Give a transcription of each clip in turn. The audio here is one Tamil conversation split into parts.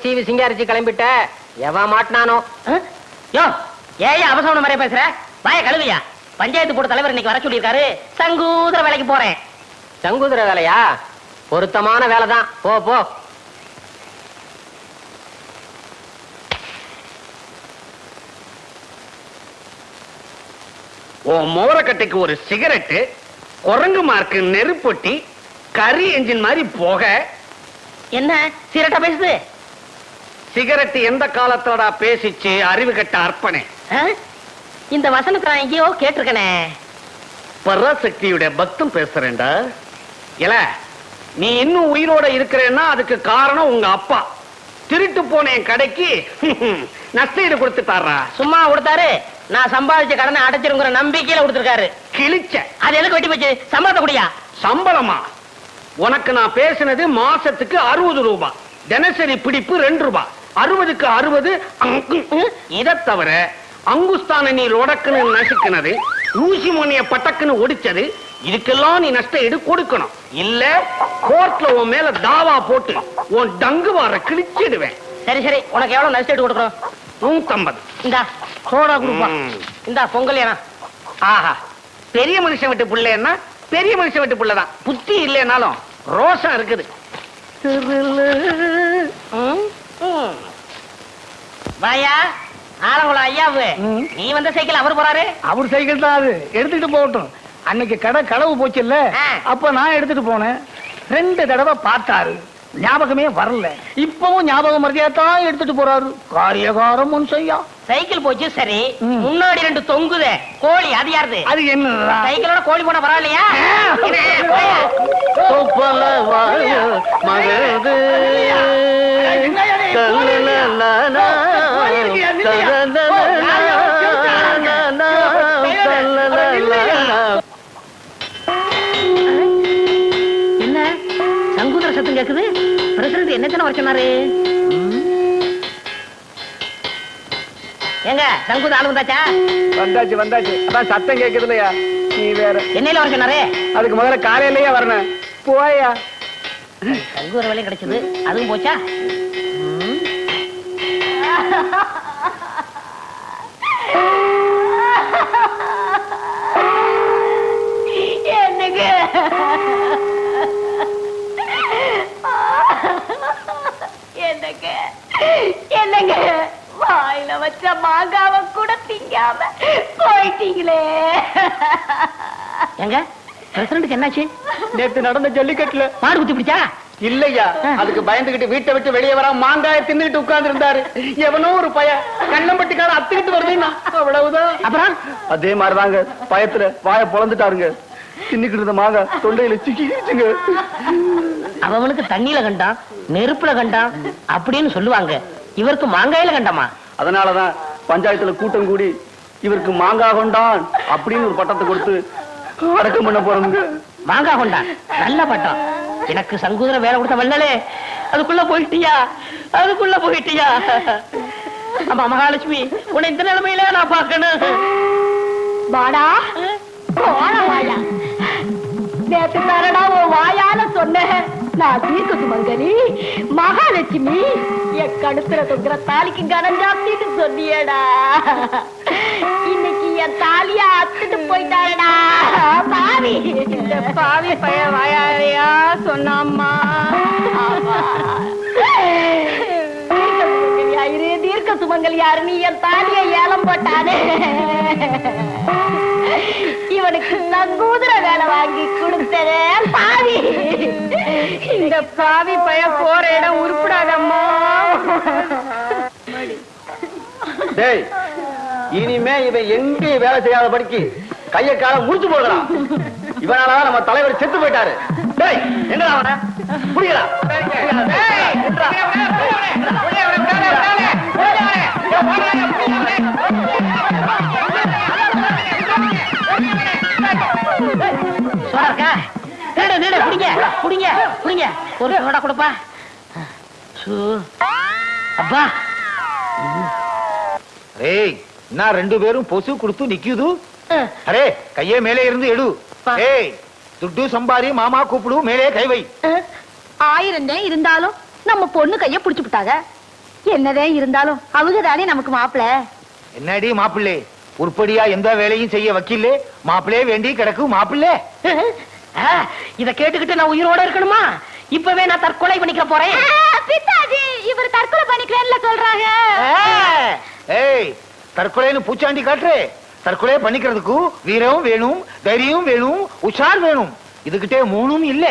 சீவி சிங்காரிச்சு கிளம்பிட்ட எவன் மாட்டினானோ? யோ ஏன் அவசரம் மாதிரியே பேசுற? வாய கழுவியா? பஞ்சாயத்து போர்டு தலைவர் இன்னைக்கு வர சொல்லியிருக்காரு. சங்கூதர வேலைக்கு போறேன். சங்கூதர வேலையா? பொருத்தமான வேலைதான். போ போ. ஓ மோரக்கட்டைக்கு ஒரு சிகரெட்டு, குரங்கு மார்க்கு நெருப்பொட்டி, கரி என்ஜின் மாதிரி போக. என்ன சிகரெட்டா பேசுது? சிகரெட் எந்த காலத்தோட பேசிச்சு அறிவு கட்ட அர்ப்பணே. இந்த வசனத்தை நான் எங்கேயோ கேட்டிருக்கனே. பராசக்தியுடைய பக்தம் பேசுறேன்டா. இல்ல நீ இன்னும் உயிரோட இருக்கிறேன்னா அதுக்கு காரணம் உங்க அப்பா. திருட்டு போன என் கடைக்கு நஷ்டஈடு கொடுத்துட்டாரா? சும்மா கொடுத்தாரு. நான் சம்பாதிச்ச கடனை அடைச்சிருங்கிற நம்பிக்கையில கொடுத்துருக்காரு. கிழிச்ச அது எனக்கு வெட்டி போச்சு. சம்பளத்தை குடியா? சம்பளமா? உனக்கு நான் பேசினது மாசத்துக்கு 60 ரூபாய், தினசரி பிடிப்பு 2 ரூபாய். 60க்கு 60. இதை தவிர அங்குஸ்தான நீ ரொடக்குன்னு நசுக்குனது, ஊசி மொனிய பட்டக்குன்னு ஒடிச்சது, இதுக்கெல்லாம் நீ நஷ்ட ஈடு கொடுக்கணும். இல்ல கோர்ட்ல உன் மேல தாவா போட்டு உன் டங்கு வார கிழிச்சிடுவேன். சரி சரி, உனக்கு எவ்வளவு நஷ்ட ஈடு கொடுக்கறோம்? 150. இந்தா சோடா குடுப்பா. இந்தா பொங்கல். ஏனா ஆஹா, பெரிய மனுஷன் விட்டு புள்ளேன்னா பெரிய மனுஷன் விட்டு புள்ளதான். புத்தி இல்லைனாலும் ரோஷம் இருக்குது. வாயா ஆலங்குளம் ஐயாவு, நீ வந்த சைக்கிள் அவர் போறாரு. அவர் சைக்கிள் தான் அது, எடுத்துட்டு போகட்டும். அன்னைக்கு கடை களவு போச்சு இல்ல, அப்ப நான் எடுத்துட்டு போனேன். 2 தடவை பார்த்தாரு, ஞாபகமே வரல. இப்பவும் ஞாபகம் மரியாதான் எடுத்துட்டு போறாரு. காரியகாரம் முன்சையா. சைக்கிள் போச்சு சரி, முன்னாடி 2 தொங்குதே கோழி, அது யாருது? அது என்ன? சைக்கிளோட கோழி போனா பரவாயில்லையா? என்ன சங்கூதர சத்தம் கேக்குது? பிரசிடண்ட் என்னத்தான வர சொன்னாரு? எங்க சங்கூத ஆளு வந்தாச்சா? வந்தாச்சு வந்தாச்சு. அதான் சத்தம் கேக்குது இல்லையா? நீ வேற என்னையில வர சொன்னாரு? அதுக்கு முதல்ல காலையிலேயே வரணும். போயா, சங்கூதர வேலையும் கிடைச்சது, அதுவும் போச்சா? என்னங்க என்னங்க என்னங்க வாயில வச்ச மாங்காவ கூட திங்காம போயிட்டீங்களே. எங்க பிரசிடண்ட்க்கு என்னாச்சு? நேத்து நடந்த ஜல்லிக்கட்டுல மாடு குத்தி பிடிச்சா? இல்லையா, அதுக்கு பயந்துகிட்டு வீட்டை விட்டு வெளியே வர மாங்காய தின்னுட்டு உட்கார்ந்து இருந்தாரு. எவனோ ஒரு பய கண்ணம்பட்டிக்கார அத்துக்கிட்டு வருதுன்னா அவ்வளவுதான். அப்புறம் அதே மாதிரிதாங்க, பயத்துல வாய பொழந்துட்டாருங்க. தின்னுக்கிட்டு இருந்த மாங்காய் தொண்டையில சிக்கிச்சுங்க. அவனுக்கு தண்ணியில கண்டான், நெருப்புல கண்டான் அப்படின்னு சொல்லுவாங்க. இவருக்கு மாங்காயில கண்டமா? அதனாலதான் பஞ்சாயத்துல கூட்டம் கூடி இவருக்கு மாங்காய் கொண்டான் அப்படின்னு ஒரு பட்டத்தை கொடுத்து அடக்கம் பண்ண போறாங்க. மாங்காய் கொண்டான், நல்ல பட்டம். எனக்கு சங்கூதர வேலை கொடுத்த வல்லலே, அதுக்குள்ள போயிட்டியா? அதுக்குள்ள போயிட்டியா? ஆமா மகாலட்சுமி, உன்னை இந்த நிலைமையில நான் பார்க்கணும். வாடா வாயா, நேற்று தானடா உன் வாயால சொன்னேன் நான் தீர்க்க சுமங்கலி மகாலட்சுமி, என் கடுத்துல தொங்குற தாலிக்கு கனம் ஜாப்தின்னு சொன்னியடா. இன்னைக்கு என் தாலியா அத்துட்டு போயிட்டாடா பாவி. இந்த பாவி பைய வாயாலையா சொன்னாம்மா. தீர்க்க சுமங்கலி யாரு? நீ என் தாலியை ஏலம் போட்டானே, இவனுக்கு சங்கூதர வேலை வாங்கி கொடுத்ததே பாவி. இந்த பாவி பைய போற இடம் உருப்படாதம்மா. டேய், இனிமே இவன் எங்கேயும் வேலை செய்யாத படிக்கு கைய கால முடிச்சு போடுறான். இவனாலதான் நம்ம தலைவர் செத்து போயிட்டாரு. டேய், என்னடா அவன புரியல? ஒரு சோடா கொடுப்பா. ஏய், நான் 2 பேரும் பொசு கொடுத்து நிக்குது. அரே கையே மேலே இருந்து எடு. ஏய் துட்டு சம்பாரி மாமா கூப்பிடு, மேலே கை வை. 1000 இருந்தாலும் நம்ம பொண்ணு கைய புடிச்சு விட்டாங்க. என்னதே இருந்தாலும் அவங்க தானே நமக்கு மாப்பிள. என்னடி மாப்பிள்ளை, உருப்படியா எந்த வேலையும் செய்ய வக்கீல்லே, மாப்பிள்ளையே வேண்டி கிடக்கு மாப்பிள்ளை. இத கேட்டுக்கிட்டு நான் உயிரோட இருக்கணுமா? இப்பவே நான் தற்கொலை பண்ணிக்க போறேன். பிதாஜி இவர் தற்கொலை பண்ணிக்கிறேன்ல சொல்றாங்க. ஏய் தற்கொலைன்னு பூச்சாண்டி காட்டுறே. தற்கொலை பண்ணிக்கிறதுக்கு வீரம் வேணும், தைரியம் வேணும், உஷார் வேணும். இதுகிட்டே 3ம் இல்ல.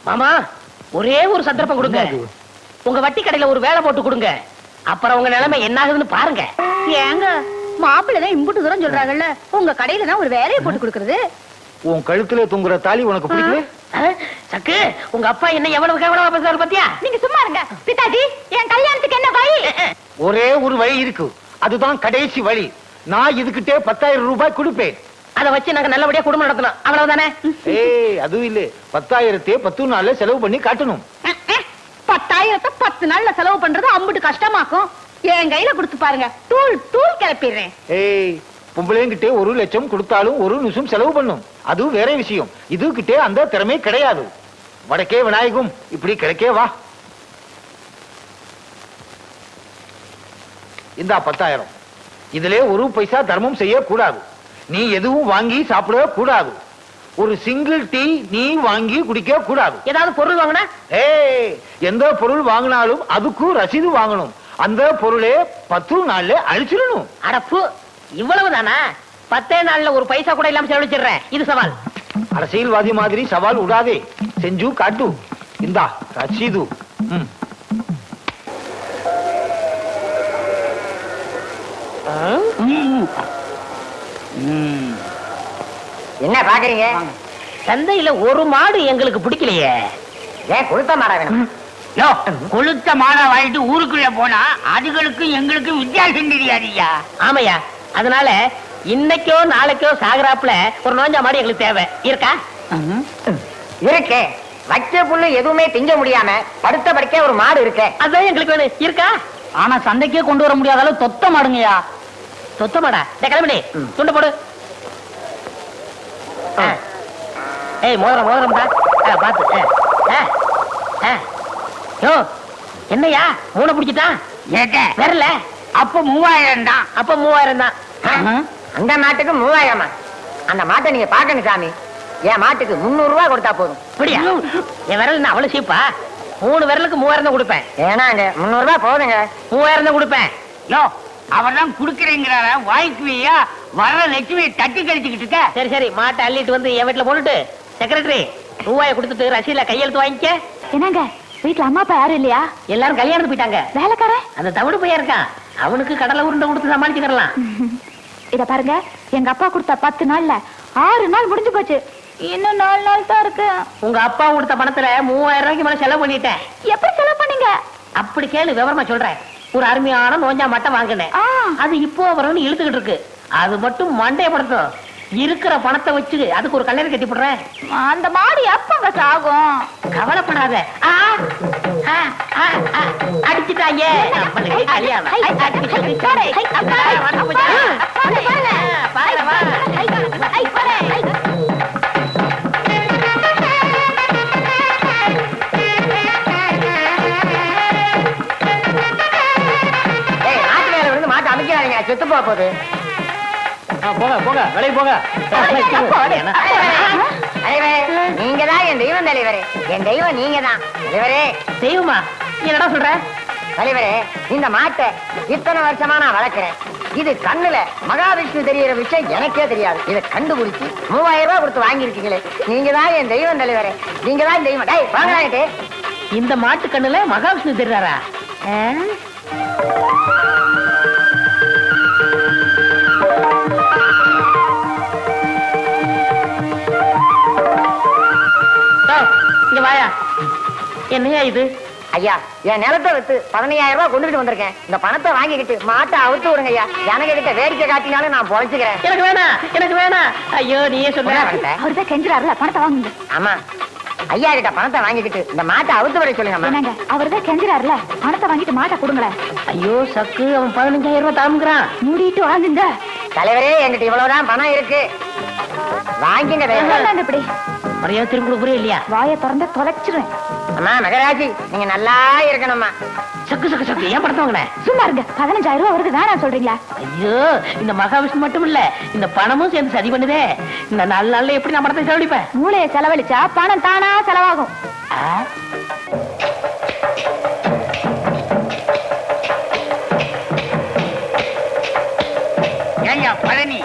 மாமா ஒரே ஒரு சந்தர்ப்பம் கொடுங்க. உங்க வட்டி கடையில ஒரு வேலை போட்டு கொடுங்க. அப்புறம் உங்க நிலைமை என்ன ஆகுதுன்னு பாருங்க. ஏங்க மாப்பிள்ளதான் இம்புட்டு தூரம் சொல்றாங்கல்ல, உங்க கடையில தான் ஒரு வேலையை போட்டு கொடுக்கறது. உன் கழுத்துல தொங்குற தாலி உனக்கு பிடிக்கல? சக்கு உங்க அப்பா என்ன எவ்வளவு கேவலமா பேசுறாரு பாத்தியா? நீங்க சும்மா இருங்க. பிதாஜி என் கல்யாணத்துக்கு என்ன வழி? ஒரே ஒரு வழி இருக்கு, அதுதான் கடைசி வழி. நான் இதுகிட்டே 10,000 ரூபாய் கொடுப்பேன். அதை வச்சு நாங்க நல்லபடியா குடும்பம் நடத்தணும், அவ்வளவுதானே? ஏய் அதுவும் இல்ல, 10,000 10 நாள்ல செலவு பண்ணி காட்டணும். 10,000 10 நாள்ல செலவு பண்றது அம்புட்டு கஷ்டமாக்கும். என் கையில கொடுத்து பாருங்க, தூள் தூள் கிளப்பிடுறேன். ஏய் பொம்பளைங்கிட்டே 1 லட்சம் கொடுத்தாலும் 1 நிமிஷம் செலவு பண்ணும், அது வேற விஷயம். இதுகிட்டே அந்த திறமை கிடையாது. வடக்கே விநாயகம் இப்படி கிடைக்கே வா. இந்த 10,000 இதுல 1 பைசா தர்மம் செய்ய கூடாது. நீ எதுவும் வாங்கி சாப்பிட கூடாது. ஒரு சிங்கிள் டீ நீ வாங்கி குடிக்க கூடாது. ஏதாவது பொருள் வாங்கினா ஏய் எந்த பொருள் வாங்கினாலும் அதுக்கு ரசீது வாங்கணும். அந்த பொருளே 10 நாள்ல அழிச்சிடணும். அடப்பு இவ்வளவுதானா? 10 நாள்ல ஒரு பைசா கூட இல்லாம செலவழிச்சிடுறேன். இது சவால். அரசியல்வாதி மாதிரி சவால் விடாதே, செஞ்சு காட்டு. இந்தா ரசீது. என்ன பாக்குறீங்க? சந்தையில ஒரு மாடு எங்களுக்கு பிடிக்கலையே. ஏன் கொளுத்த மாடா வேணும்? கொளுத்த மாடா வாங்கிட்டு ஊருக்குள்ள போனா அதுகளுக்கு எங்களுக்கு வித்தியாசம் தெரியாதியா? ஆமையா, அதனால இன்னைக்கோ நாளைக்கோ சாகராப்புல ஒரு நோஞ்சா மாடு எங்களுக்கு தேவை. இருக்கா? இருக்கே. வச்ச புல்லு எதுவுமே திங்க முடியாம படுத்த படுக்க ஒரு மாடு இருக்கே, அதான் எங்களுக்கு வேணும். இருக்கா? ஆனா சந்தைக்கே கொண்டு வர முடியாத அளவு தொத்த மாடுங்கயா. சொத்த மாடா? கிளம்பி துண்டு போடு. ஏய் மோதிரம் மோதிரம்டா பாத்து. யோ என்னையா 3 பிடிச்சிட்டான்? வரல. அப்ப 3000 தான். அப்ப 3000 தான். அந்த மாட்டுக்கு 3000. அந்த மாட்டை நீங்க பாக்கணும் சாமி. என் மாட்டுக்கு 300 ரூபாய் கொடுத்தா போதும். அப்படியா? என் விரல் நான் அவ்வளவு சீப்பா? 3 விரலுக்கு 3000 தான் கொடுப்பேன். ஏன்னாங்க 300 ரூபாய் போதுங்க. 3000 தான் கொடுப்பேன். யோ அவர்தான் குடுக்கறேங்கிறார வாய்க்குவியா வர லட்சுமியை தட்டி கழிச்சுக்கிட்டு இருக்க. சரி சரி மாட்டை அள்ளிட்டு வந்து என் வீட்டுல போட்டுட்டு செக்ரட்டரி ரூபாயை கொடுத்துட்டு ரசீல கையெழுத்து வாங்கிக்க. என்னங்க வீட்டுல அம்மா அப்பா யாரும் இல்லையா? எல்லாரும் கல்யாணத்துக்கு போயிட்டாங்க. வேலைக்காரன் அந்த தவிடு பையன் இருக்கான், அவனுக்கு கடலை உருண்டை கொடுத்து சமாளிச்சுக்கலாம். இத பாருங்க, எங்க அப்பா கொடுத்த 10 நாள்ல 6 நாள் முடிஞ்சு போச்சு. இன்னும் 4 நாள் தான் இருக்கு. உங்க அப்பா கொடுத்த பணத்துல 3000 ரூபாய்க்கு மேல செலவு பண்ணிட்டேன். எப்படி செலவு பண்ணீங்க? அப்படி கேளு, விவரமா சொல்றேன். ஒரு அருமையான நோஞ்சா மட்டும் வாங்கினேன். அது இப்போ வரும்னு இழுத்துக்கிட்டு இருக்கு. அது மட்டும் மண்டையப்படுத்தும். இருக்கிற பணத்தை வச்சு அதுக்கு ஒரு கல்யாணம் கட்டி போடுறேன். அந்த மாடு எப்பங்க சாகும்? கவலைப்படாத. அடிச்சுட்டாங்க கல்யாணம். மாட்டு அமைக்கிறாங்க, செத்து போகுது. போங்க போங்க விலைக்கு போங்க. நீங்க தான் என் தெய்வம் தலைவரே. என் தெய்வம் நீங்க தான் தலைவரே. தெய்வமா? என்னடா சொல்ற? தலைவரே, இந்த மாட்டை இத்தனை வருஷமா நான் வளர்க்கிறேன். இது கண்ணுல மகாவிஷ்ணு தெரியற விஷயம் எனக்கே தெரியாது. இதை கண்டுபிடிச்சு 3000 ரூபாய் கொடுத்து வாங்கிருக்கீங்களே, நீங்க தான் என் தெய்வம் தலைவரே. நீங்க தான் தெய்வம். டேய் வாங்கலாங்கிட்டு. இந்த மாட்டு கண்ணுல மகாவிஷ்ணு தெரியாரா? இங்க வாயா. என்னையா இது? ஐயா, என் நிலத்தை வித்து 15000 ரூபாய் கொண்டுட்டு வந்திருக்கேன். இந்த பணத்தை வாங்கிக்கிட்டு மாட்டை அவுத்து விடுங்க ஐயா. எனக்கு கிட்ட வேடிக்கை காட்டினாலும் நான் பொழைச்சுக்கிறேன். எனக்கு வேணாம், எனக்கு வேணாம். ஐயோ நீயே சொல்ல. அவர்தான் கெஞ்சுறாருல, பணத்தை வாங்குங்க. ஆமா, ஐயா கிட்ட பணத்தை வாங்கிக்கிட்டு இந்த மாட்டை அவுத்து விட சொல்லுங்க. அவர்தான் கெஞ்சுறாருல, பணத்தை வாங்கிட்டு மாட்டை கொடுங்களேன். ஐயோ சக்கு, அவன் 15000 ரூபாய் தாமுங்கிறான். மூடிட்டு வாங்குங்க. தலைவரே என்கிட்ட இவ்வளவுதான் பணம் இருக்கு, வாங்கிங்க தயவு. இந்தாங்க இப்படி மரியாதை திரும்ப கொடுக்குறே இல்லையா? வாயை திறந்து தொலைச்சிருவேன். அம்மா மகராஜி, நீங்க நல்லா இருக்கணும்மா. சக்கு சக்கு சக்கு ஏன் படத்தை வாங்கின? சும்மா இருங்க. 15,000 ரூபாய் வருது, வேணாம் சொல்றீங்களா? ஐயோ, இந்த மகாவிஷ்ணு மட்டும் இல்ல, இந்த பணமும் சேர்ந்து சரி பண்ணுதே. இந்த 4 நாள்ல எப்படி நான் படத்தை செலவழிப்பேன்? மூளையை செலவழிச்சா பணம் தானா செலவாகும். ஆ? ஐயா பழனி,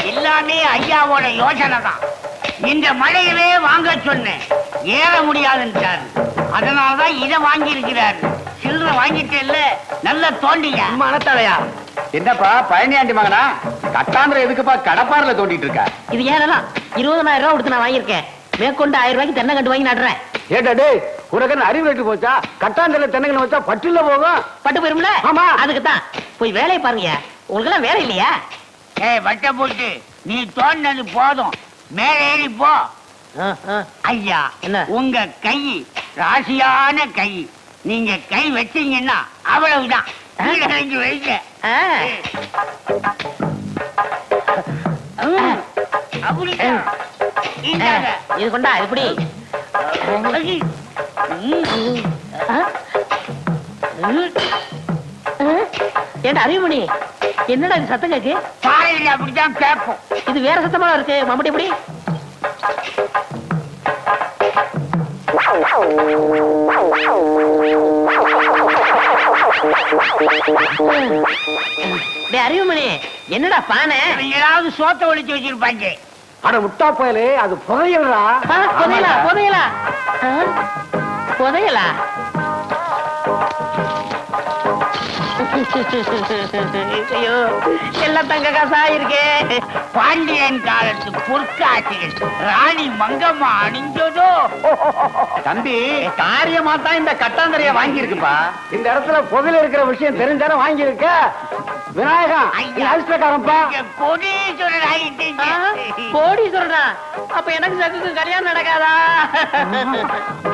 எல்லாமே ஐயாவோட யோசனை தான். இந்த மழையவே வாங்க சொன்னேன், ஏற முடியாதுன்றாரு. அதனாலதான் இதை வாங்கி இருக்கிறாரு. சில்லற வாங்கிட்டு இல்ல, நல்ல தோண்டிங்க. மனத்தலையா? என்னப்பா பழனியாண்டி மகனா, கட்டாந்திரம் எதுக்குப்பா கடப்பாரில தோண்டிட்டு இருக்க? இது ஏறலாம். 20,000 ரூபாய் கொடுத்து நான் வாங்கியிருக்கேன். மேற்கொண்டு 1000 ரூபாய்க்கு தென்னை கண்டு வாங்கி நடுறேன். ஏட்டா டேய், உனக்கு என்ன அறிவு கட்டு போச்சா? கட்டாந்தல தென்னங்கன்னு வச்சா பட்டுல போகும். பட்டு போயிரும்ல? ஆமா. அதுக்கு தான் போய் வேலையை பாருங்க. உங்களுக்கு எல்லாம் வேலை இல்லையா? வட்ட போட்டு நீ தோண்டினது போதும், மேல ஏறி போ. ஆ, ஆ. ஐயா, என்ன? உங்க கை ராசியான கை. நீங்க கை வச்சீங்கன்னா அவ்வளவுதான். கீழே இறங்கி வைங்க. ஆ. அப்படிதான். இந்தாங்க. இது கொண்டா, இப்படி. ஏண்டா அறிவுமணி, என்னடா இது சத்தம் கேக்கு? பாறையில் அப்படித்தான் கேட்போம். இது வேற சத்தமா இருக்கு. மம்பட்டி எப்படி? டேய் அறிவுமணி, என்னடா பானை? ஏதாவது சோத்த ஒளிச்சு வச்சிருப்பாங்க. அட முட்டா போயலே, அது புதையல்டா. புதையலா? புதையலா? புதையலா? ஐயோ, எல்லாம் தங்க காசா இருக்கே. பாண்டியன் காலத்து பொற்காட்சிகள் ராணி மங்கம்மா அணிஞ்சதோ. தம்பி காரியமா தான் இந்த கட்டாந்தரைய வாங்கி இருக்குப்பா. இந்த இடத்துல புதையல் இருக்கிற விஷயம் தெரிஞ்சாலும் வாங்கி இருக்க. விநாயகா, ஐயா, அதிர்ஷ்டக்காரன்பா. நீங்க கோடீஸ்வரர் ஆகிட்டீங்க. போடி சொல்றா. அப்ப எனக்கு சகுக்கு கல்யாணம் நடக்காதா?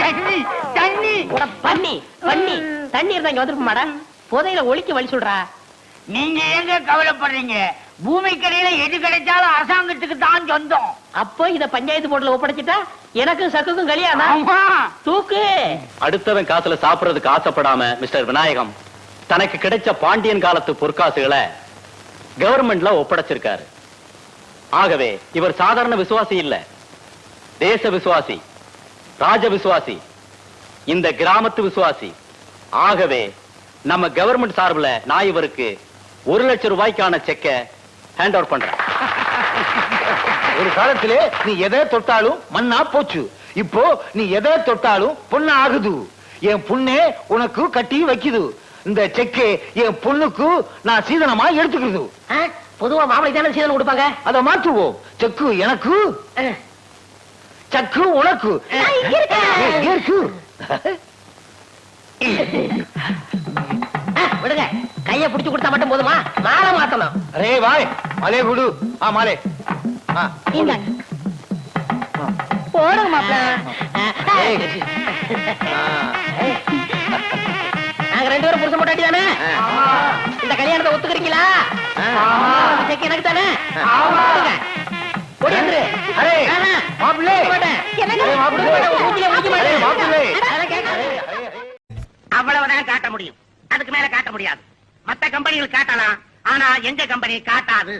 தண்ணி தண்ணி உட பண்ணி பண்ணி தண்ணி இருந்தா இங்க வந்துருப்ப மாடா. புதையில ஒளிக்க வழி சொல்றா. நீங்க எங்க கவலைப்படுறீங்க? பூமி கடையில எது கிடைச்சாலும் அரசாங்கத்துக்கு தான் சொந்தம். அப்போ இத பஞ்சாயத்து போர்டுல ஒப்படைச்சிட்டா எனக்கு சக்குக்கும் கல்யாணம். ஆமா. தூக்கு. அடுத்தவன் காசுல சாப்பிடறதுக்கு ஆசைப்படாம மிஸ்டர் விநாயகம் தனக்கு கிடைச்ச பாண்டியன் காலத்து பொற்காசுகளை கவர்மெண்ட்ல ஒப்படைச்சிருக்காரு. ஆகவே இவர் சாதாரண விசுவாசி இல்ல, தேச விசுவாசி, ராஜ விசுவாசி, இந்த கிராமத்து விசுவாசி. ஆகவே நம்ம கவர்மெண்ட் சார்பில் நான் இவருக்கு 1 லட்சம் ரூபாய்க்கான செக்கை ஹேண்ட் அவுட் பண்றேன். ஒரு காலத்திலே நீ எதை தொட்டாலும் மண்ணா போச்சு, இப்போ நீ எதை தொட்டாலும் பொண்ணு ஆகுது. என் பொண்ணே உனக்கு கட்டி வைக்குது. இந்த செக்கு என் பொண்ணுக்கு நான் சீதனமா எடுத்துக்கிறது. பொதுவா மாப்பிளை தானே சீதனம் கொடுப்பாங்க. அதை மாற்றுவோம். செக்கு எனக்கு, சக்கு உனக்கு. இங்க இருக்கு. விடுங்க. கைய புடிச்சு கொடுத்தா மட்டும் போதுமா? மாலை மாத்தணும். அரே வாய் மாலே குடு. மாலே போடுங்க மாப்பிள. நாங்க 2 பேரும் புருஷன் போட்டாட்டி தானே இந்த கல்யாணத்தை ஒத்துக்கிறீங்களா? செக் எனக்கு தானே? அவ்வளவுதான் காட்ட முடியும், அதுக்கு மேல காட்ட முடியாது. மத்த கம்பெனிகள் காட்டலாம், ஆனா எங்க கம்பெனி காட்டாது.